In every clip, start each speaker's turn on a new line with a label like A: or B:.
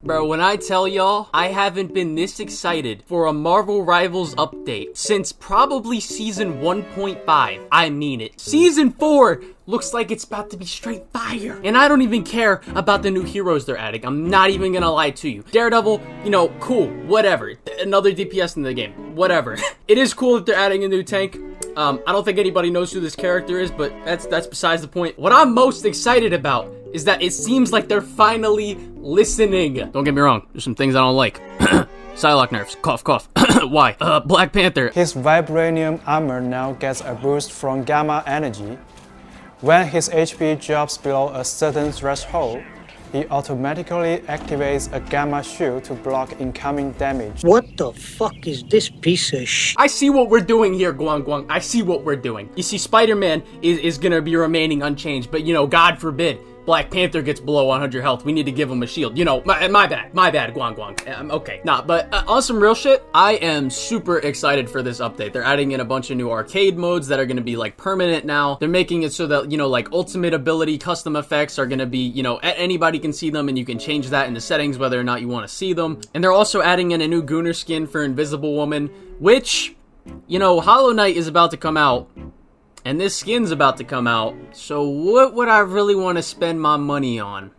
A: Bro, when I tell y'all, I haven't been this excited for a Marvel Rivals update since probably season 1.5. I mean it. Season 4 looks like it's about to be straight fire. And I don't even care about the new heroes they're adding. I'm not even gonna lie to you. Daredevil, you know, cool, whatever. Another DPS in the game, whatever. It is cool that they're adding a new tank. I don't think anybody knows who this character is, but that's besides the point. What I'm most excited about is that it seems like they're finally listening. Don't get me wrong, there's some things I don't like. Psylocke nerfs, cough, cough. Why? Black Panther.
B: His vibranium armor now gets a boost from gamma energy. When his HP drops below a certain threshold, he automatically activates a gamma shield to block incoming damage.
C: What the fuck is this piece of shit?
A: I see what we're doing here, Guang Guang. I see what we're doing. You see, Spider-Man is gonna be remaining unchanged, but you know, God forbid, Black Panther gets below 100 health. We need to give him a shield. You know, my bad, Guang Guang. Okay, nah, but on some real shit, I am super excited for this update. They're adding in a bunch of new arcade modes that are gonna be like permanent now. They're making it so that, you know, like ultimate ability custom effects are gonna be, you know, anybody can see them and you can change that in the settings whether or not you want to see them. And they're also adding in a new Gunnar skin for Invisible Woman, which, you know, Hollow Knight is about to come out. And this skin's about to come out, so what would I really want to spend my money on?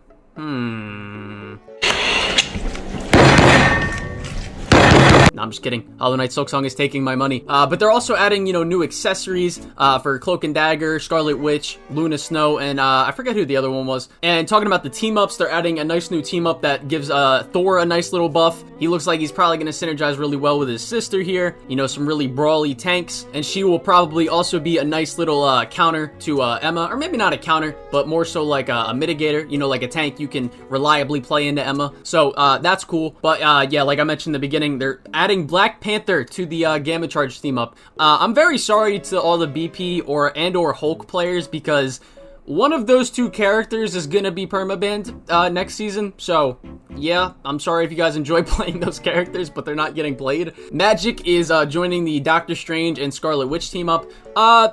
A: No, I'm just kidding. Hollow Knight Silksong is taking my money. But they're also adding, you know, new accessories for Cloak and Dagger, Scarlet Witch, Luna Snow, and I forget who the other one was. And talking about the team-ups, they're adding a nice new team-up that gives Thor a nice little buff. He looks like he's probably going to synergize really well with his sister here. You know, some really brawly tanks. And she will probably also be a nice little counter to Emma. Or maybe not a counter, but more so like a mitigator. You know, like a tank you can reliably play into Emma. So that's cool. But yeah, like I mentioned in the beginning, they're adding Black Panther to the Gamma Charge team up. I'm very sorry to all the BP or Hulk players because one of those two characters is gonna be permabanned next season. So yeah, I'm sorry if you guys enjoy playing those characters, but they're not getting played. Magic is joining the Doctor Strange and Scarlet Witch team up. I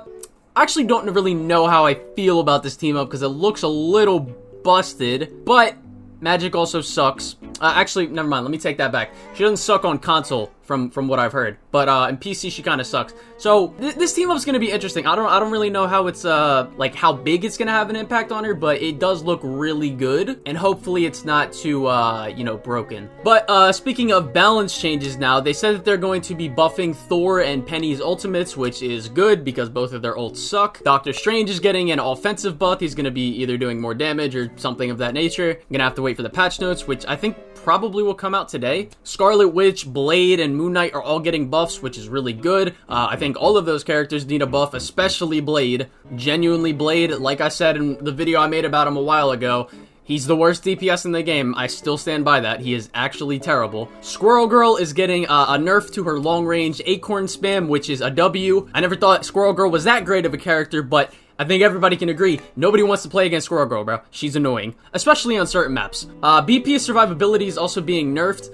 A: actually don't really know how I feel about this team up because it looks a little busted, but Magic also sucks. Actually, never mind. Let me take that back. She doesn't suck on console, from what I've heard, but in PC she kind of sucks. So this team up's gonna be interesting. I don't really know how it's like how big it's gonna have an impact on her, but it does look really good, and hopefully it's not too you know, broken. But speaking of balance changes, now they said that they're going to be buffing Thor and Penny's ultimates, which is good because both of their ults suck. Doctor Strange is getting an offensive buff. He's gonna be either doing more damage or something of that nature. I'm gonna have to wait for the patch notes, which I think probably will come out today. Scarlet Witch, Blade, and Moon Knight are all getting buffs, which is really good. I think all of those characters need a buff, especially Blade. Genuinely Blade, like I said in the video I made about him a while ago, he's the worst DPS in the game. I still stand by that. He is actually terrible. Squirrel Girl is getting a nerf to her long-range Acorn spam, which is a W. I never thought Squirrel Girl was that great of a character, but I think everybody can agree, nobody wants to play against Squirrel Girl, bro. She's annoying, especially on certain maps. BP's survivability is also being nerfed.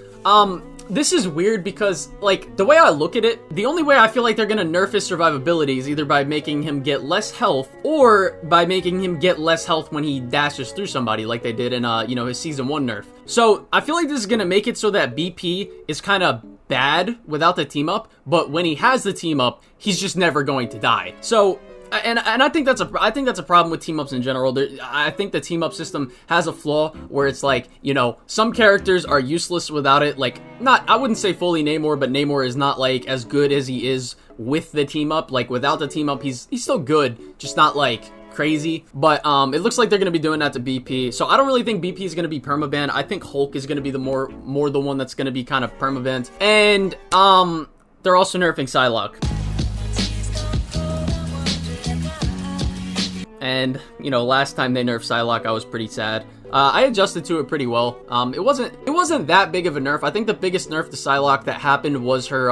A: This is weird because, like, the way I look at it, the only way I feel like they're gonna nerf his survivability is either by making him get less health or by making him get less health when he dashes through somebody like they did in, you know, his Season 1 nerf. So, I feel like this is gonna make it so that BP is kind of bad without the team up, but when he has the team up, he's just never going to die. So, and I think that's a problem with team ups in general. I think the team up system has a flaw where it's like, you know, some characters are useless without it. Like, I wouldn't say fully Namor, but Namor is not like as good as he is with the team up. Like without the team up, he's still good, just not like crazy. But it looks like they're gonna be doing that to BP. So I don't really think BP is gonna be permabanned. I think Hulk is gonna be the more the one that's gonna be kind of permabanned. And they're also nerfing Psylocke. And, you know, last time they nerfed Psylocke, I was pretty sad. I adjusted to it pretty well. It wasn't that big of a nerf. I think the biggest nerf to Psylocke that happened was her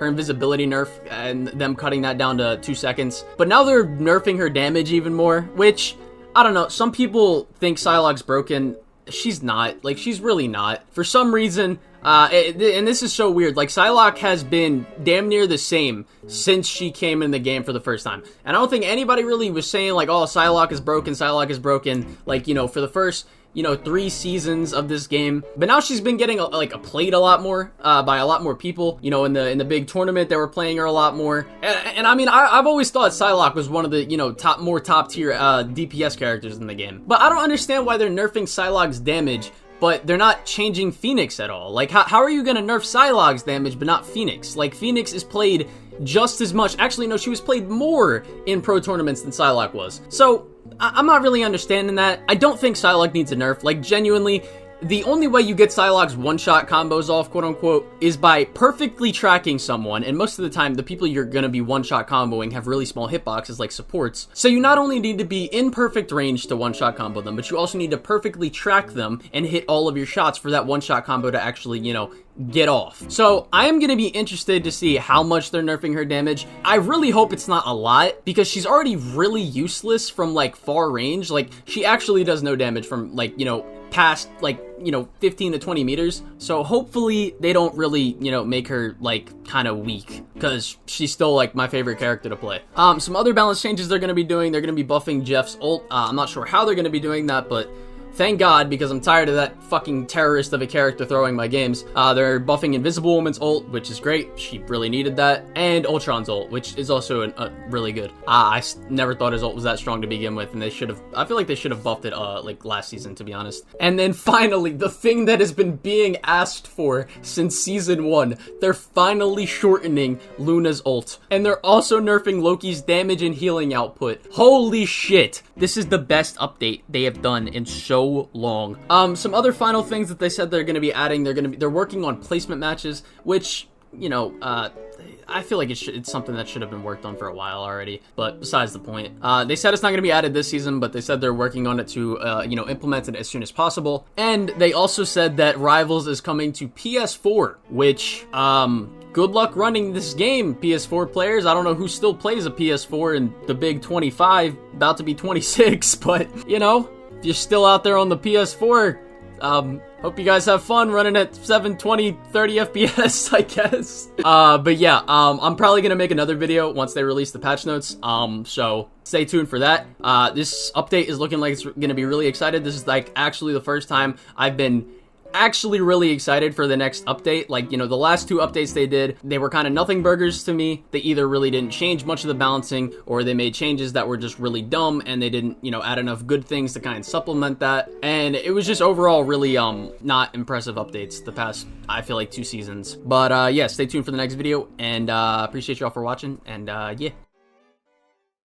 A: invisibility nerf and them cutting that down to 2 seconds. But now they're nerfing her damage even more, which, I don't know, some people think Psylocke's broken. She's not. Like, she's really not. For some reason, and this is so weird, like, Psylocke has been damn near the same since she came in the game for the first time. And I don't think anybody really was saying, like, oh, Psylocke is broken, like, you know, for the first, you know, 3 seasons of this game. But now she's been getting played a lot more by a lot more people. You know, in the big tournament, they were playing her a lot more. And I mean, I've always thought Psylocke was one of the, you know, top tier DPS characters in the game. But I don't understand why they're nerfing Psylocke's damage, but they're not changing Phoenix at all. Like, how are you gonna nerf Psylocke's damage but not Phoenix? Like, Phoenix is played just as much. Actually, no, she was played more in pro tournaments than Psylocke was. So I'm not really understanding that. I don't think Psylocke needs a nerf. Like, genuinely, the only way you get Psylocke's one-shot combos off, quote-unquote, is by perfectly tracking someone, and most of the time, the people you're gonna be one-shot comboing have really small hitboxes like supports. So you not only need to be in perfect range to one-shot combo them, but you also need to perfectly track them and hit all of your shots for that one-shot combo to actually, you know, get off. So I am going to be interested to see how much they're nerfing her damage. I really hope it's not a lot, because she's already really useless from like far range. Like, she actually does no damage from like, you know, past like, you know, 15 to 20 meters. So hopefully they don't really, you know, make her like kind of weak, because she's still like my favorite character to play. Some other balance changes they're going to be doing. They're going to be buffing Jeff's ult. I'm not sure how they're going to be doing that, but thank God, because I'm tired of that fucking terrorist of a character throwing my games. They're buffing Invisible Woman's ult, which is great. She really needed that. And Ultron's ult, which is also really good. I never thought his ult was that strong to begin with, and they should have, I feel like they should have buffed it like last season, to be honest. And then finally, the thing that has been being asked for since season 1, they're finally shortening Luna's ult. And they're also nerfing Loki's damage and healing output. Holy shit. This is the best update they have done in so long. Some other final things that they said they're going to be adding, they're working on placement matches, which, you know, I feel like it's something that should have been worked on for a while already, but besides the point. They said it's not going to be added this season, but they said they're working on it to, you know, implement it as soon as possible. And they also said that Rivals is coming to PS4, which, good luck running this game, PS4 players. I don't know who still plays a PS4 in the big 25, about to be 26, but, you know, if you're still out there on the PS4, hope you guys have fun running at 720, 30 FPS, I guess. But yeah, I'm probably gonna make another video once they release the patch notes, so stay tuned for that. This update is looking like it's gonna be really excited. This is like actually the first time I've been actually really excited for the next update. Like, you know, the last 2 updates they did, they were kind of nothing burgers to me. They either really didn't change much of the balancing, or they made changes that were just really dumb, and they didn't, you know, add enough good things to kind of supplement that. And it was just overall really not impressive updates the past, I feel like, 2 seasons. But yeah, stay tuned for the next video, and appreciate y'all for watching, and yeah.